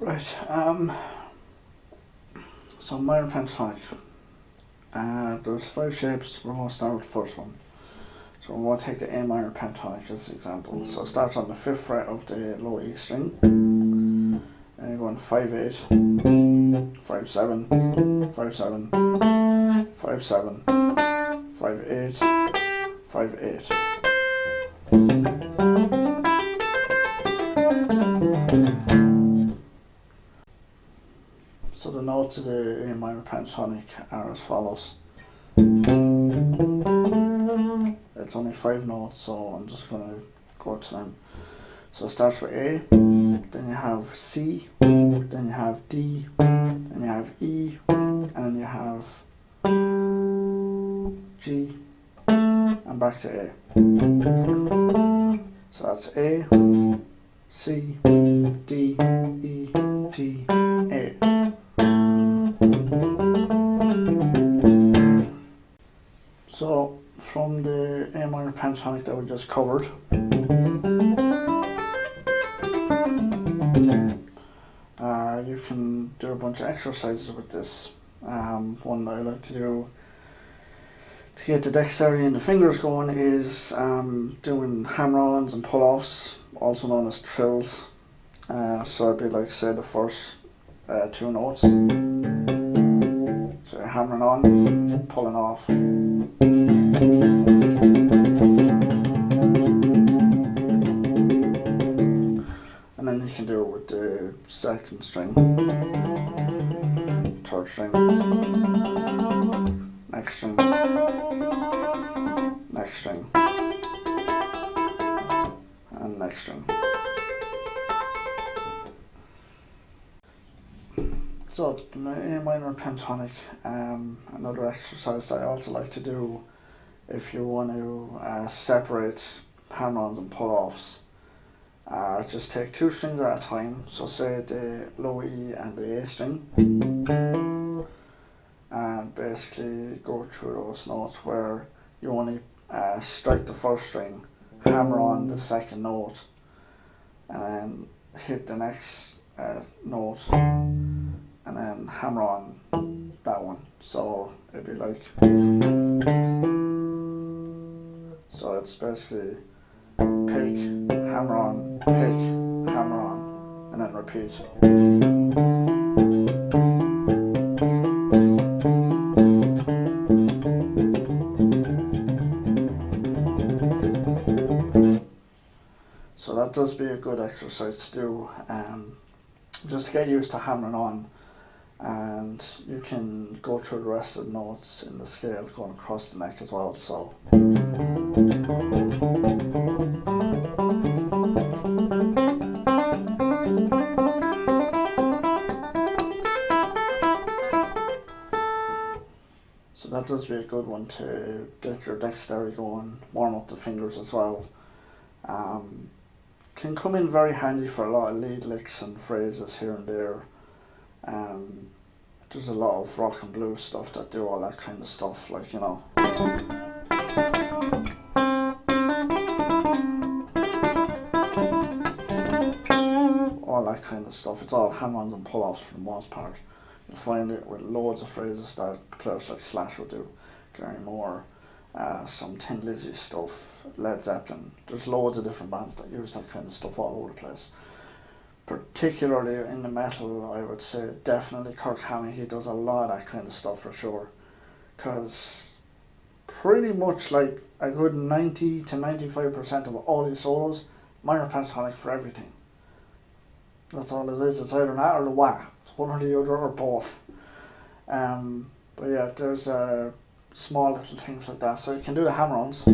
Right, so minor pentatonic. There's 5 shapes. We're going to start with the first one. So we're going to take the A minor pentatonic as an example. So it starts on the 5th fret of the low E string. And you're going 5-8, 5-7, 5-7, 5-7, 5-8, 5-8. So the notes of the A minor pentatonic are as follows. It's only 5 notes, so I'm just going to go to them. So it starts with A, then you have C, then you have D, then you have E, and then you have G, and back to A. So that's A, C, D, E, G, A. So from the A minor pentatonic that we just covered, you can do a bunch of exercises with this. One that I like to do to get the dexterity in the fingers going is doing hammer-ons and pull-offs, also known as trills. So it'd be like, say, the first 2 notes. So you're hammering on, pulling off. And then you can do it with the 2nd string, 3rd string, next string, next string, and next string. So the A minor pentatonic, another exercise that I also like to do if you want to separate hammer-ons and pull-offs. Just take 2 strings at a time, so say the low E and the A string, and basically go through those notes where you only strike the 1st string, hammer on the 2nd note, and then hit the next note, and then hammer on that one. So it'd be like, so it's basically pick, hammer on, pick, hammer on, and then repeat. So that does be a good exercise to do, just to get used to hammering on, and you can go through the rest of the notes in the scale going across the neck as well. So that does be a good one to get your dexterity going, warm up the fingers as well. Can come in very handy for a lot of lead licks and phrases here and there. There's a lot of rock and blues stuff that do all that kind of stuff, like, you know. All that kind of stuff. It's all hammer-ons and pull-offs for the most part. You'll find it with loads of phrases that players like Slash will do, Gary Moore, some Tin Lizzy stuff, Led Zeppelin. There's loads of different bands that use that kind of stuff all over the place. Particularly in the metal, I would say definitely Kirk Hammett. He does a lot of that kind of stuff for sure, because pretty much like a good 90 to 95% of all his solos, minor pentatonic for everything. That's all it is. It's either that or the wah. It's one or the other or both. But yeah, there's small little things like that. So you can do the hammer-ons.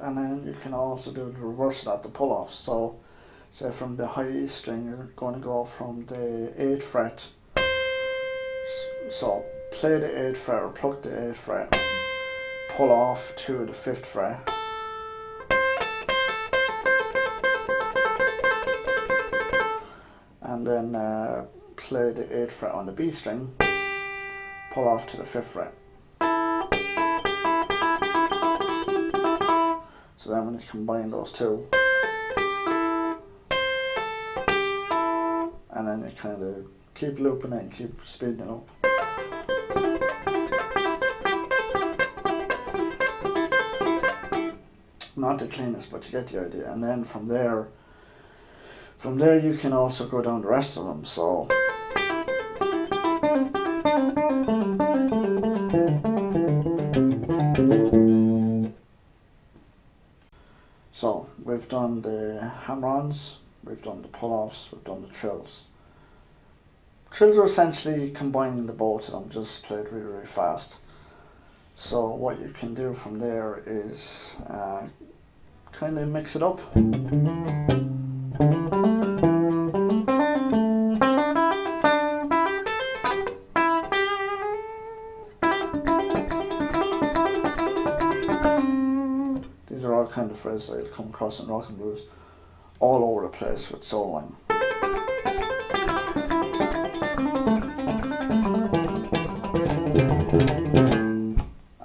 And then you can also do the reverse of that, the pull-offs. So say from the high E string, you're going to go from the 8th fret. So play the 8th fret or pluck the 8th fret, pull off to the 5th fret, and then play the 8th fret on the B string, pull off to the 5th fret. So then when you combine those two, and then you kind of keep looping it and keep speeding it up. Not the cleanest, but you get the idea. And then from there you can also go down the rest of them. So we've done the hammer-ons, we've done the pull-offs, we've done the trills. Trills are essentially combining the both of them, just played really, really fast. So what you can do from there is kind of mix it up. These are all kind of phrases that you'll come across in rock and blues all over the place with soloing.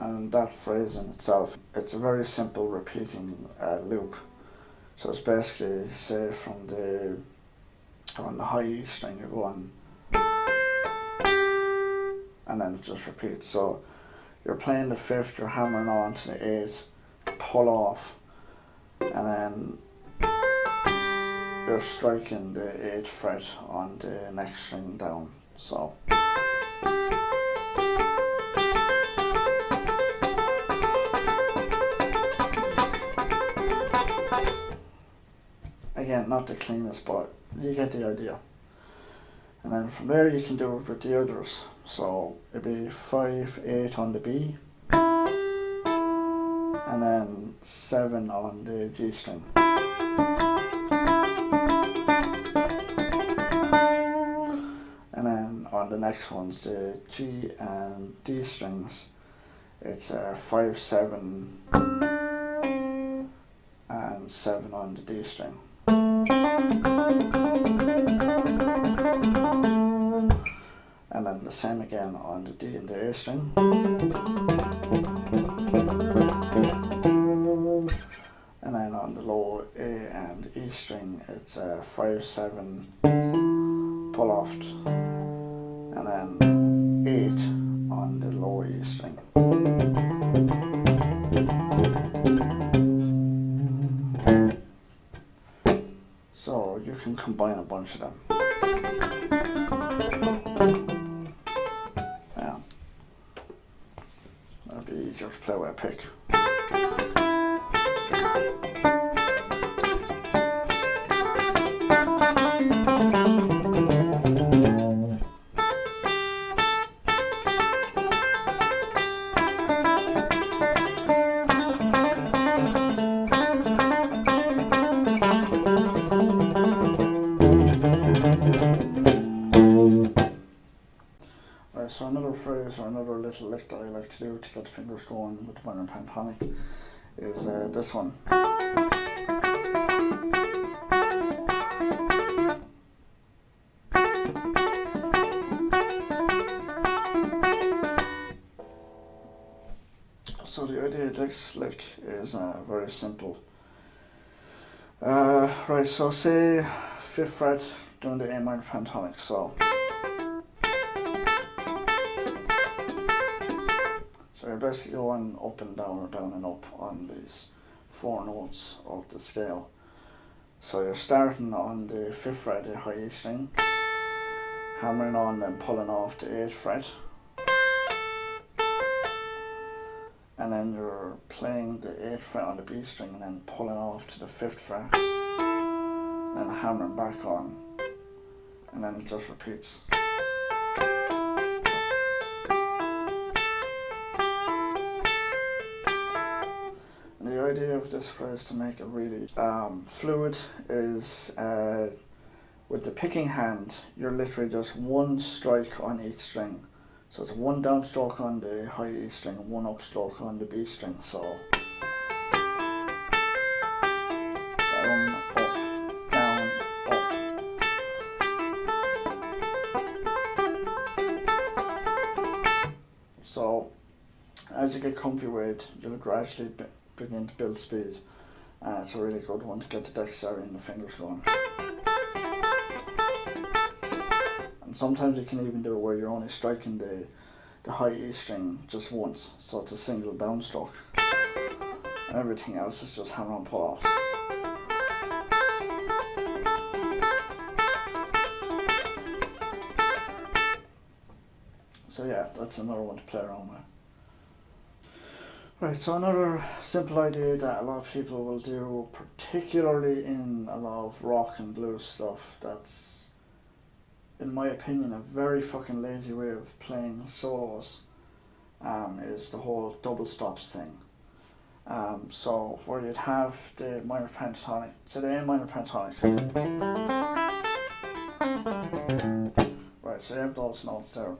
And that phrase in itself, it's a very simple repeating loop. So it's basically, say on the high E string you're going, and then it just repeats. So you're playing the fifth, you're hammering on to the eighth, pull off, and then you're striking the eighth fret on the next string down. So again, not the cleanest, but you get the idea. And then from there you can do it with the others. So it'd be 5, 8 on the B, and then 7 on the G string. And then on the next ones, the G and D strings, it's 5, 7 and 7 on the D string. And then the same again on the D and the A string. And then on the low A and E string, it's 5, 7 pull off, and then 8 on the low E string. So you can combine a bunch of them. Yeah, that'd be easier to play with a pick. So another phrase or another little lick that I like to do to get the fingers going with the Minor Pentatonic is this one. So the idea of this lick is very simple. Right, so say 5th fret doing the A minor pentatonic, so you're basically going up and down or down and up on these 4 notes of the scale. So you're starting on the 5th fret, the high E string, hammering on and pulling off the 8th fret, and then you're playing the 8th fret on the B string and then pulling off to the 5th fret, and then hammering back on, and then it just repeats. The idea of this phrase, to make it really fluid, is with the picking hand, you're literally just one strike on each string. So it's one downstroke on the high E string, one upstroke on the B string. So down, up, down, up. So as you get comfy with it, you'll gradually begin to build speed. It's a really good one to get the dexterity and the fingers going. And sometimes you can even do it where you're only striking the high E string just once, so it's a single downstroke. And everything else is just hammer and pull offs. So yeah, that's another one to play around with. Right, so another simple idea that a lot of people will do, particularly in a lot of rock and blues stuff, that's, in my opinion, a very fucking lazy way of playing solos, is the whole double stops thing. So where you'd have the minor pentatonic, so the A minor pentatonic. Right, so you have those notes there.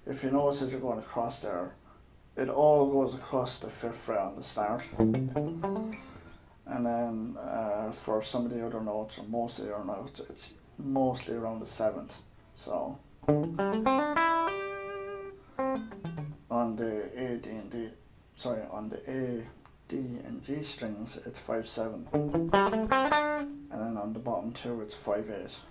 If you notice as you're going across there, it all goes across the 5th fret on the start. And then for some of the other notes, or most of the other notes, it's mostly around the 7th. So on the A, D and D, sorry, on the A, D and G strings, it's 5/7. And then on the bottom two, it's 5/8.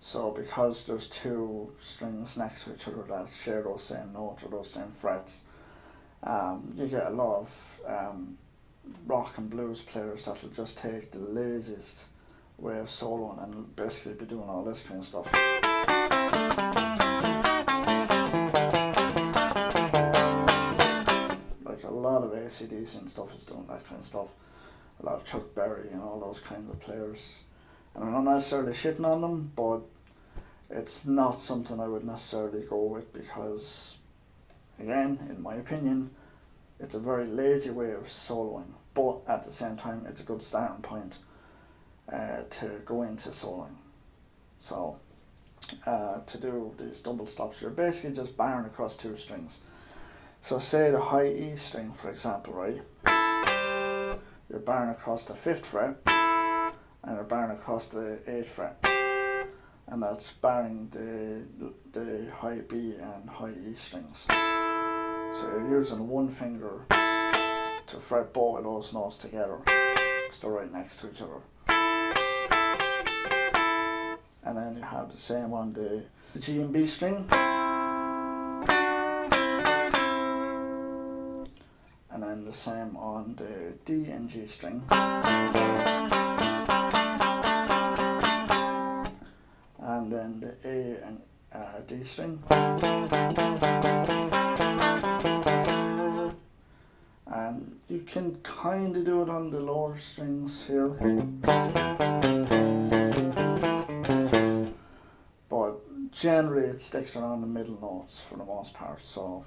So because there's two strings next to each other that share those same notes or those same frets, you get a lot of rock and blues players that will just take the laziest way of soloing and basically be doing all this kind of stuff. Like a lot of AC/DC and stuff is doing that kind of stuff. A lot of Chuck Berry and all those kinds of players. And I'm not necessarily shitting on them, but it's not something I would necessarily go with because, again, in my opinion, it's a very lazy way of soloing. But at the same time, it's a good starting point to go into soloing. So, to do these double stops, you're basically just barring across two strings. So say the high E string, for example, right? You're barring across the 5th fret, and you're barring across the 8th fret, and that's barring the high B and high E strings. So you're using one finger to fret both of those notes together, so they're right next to each other. And then you have the same on the G and B string, and then the same on the D and G string. And then the A and D string. And you can kind of do it on the lower strings here. But generally it sticks around the middle notes for the most part, so.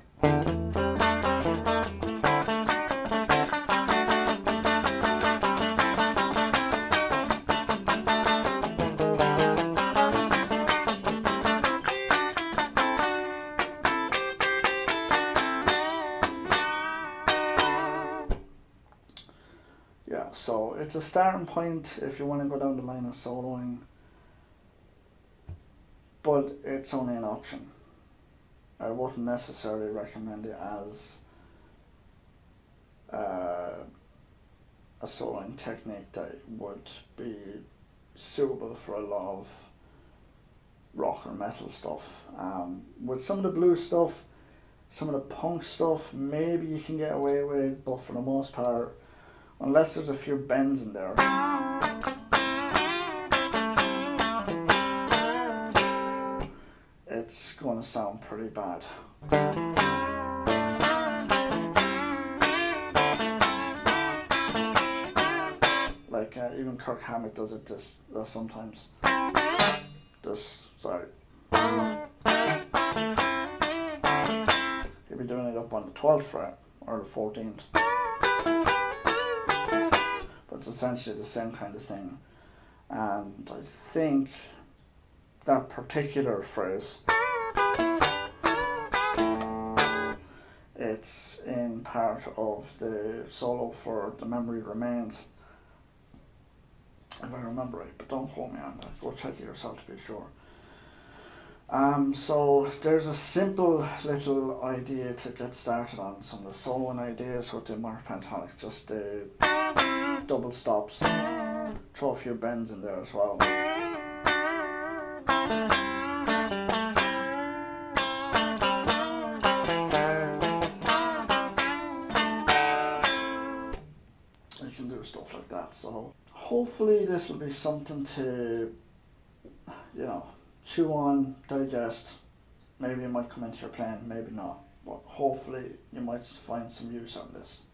Yeah, so it's a starting point if you want to go down the line of soloing, but it's only an option. I wouldn't necessarily recommend it as a soloing technique that would be suitable for a lot of rock or metal stuff. With some of the blues stuff, some of the punk stuff, maybe you can get away with it, but for the most part, unless there's a few bends in there, it's going to sound pretty bad. Like even Kirk Hammett does it this sometimes. Sorry. He'll be doing it up on the 12th fret or the 14th. But it's essentially the same kind of thing. And I think that particular phrase, it's in part of the solo for The Memory Remains, if I remember right, but don't quote me on that, go check it yourself to be sure. So there's a simple little idea to get started on some of the soloing ideas with the minor pentatonic. Just the double stops, throw a few bends in there as well. You can do stuff like that. So hopefully this will be something to, chew on, digest. Maybe it might come into your playing, maybe not. But hopefully you might find some use out of this.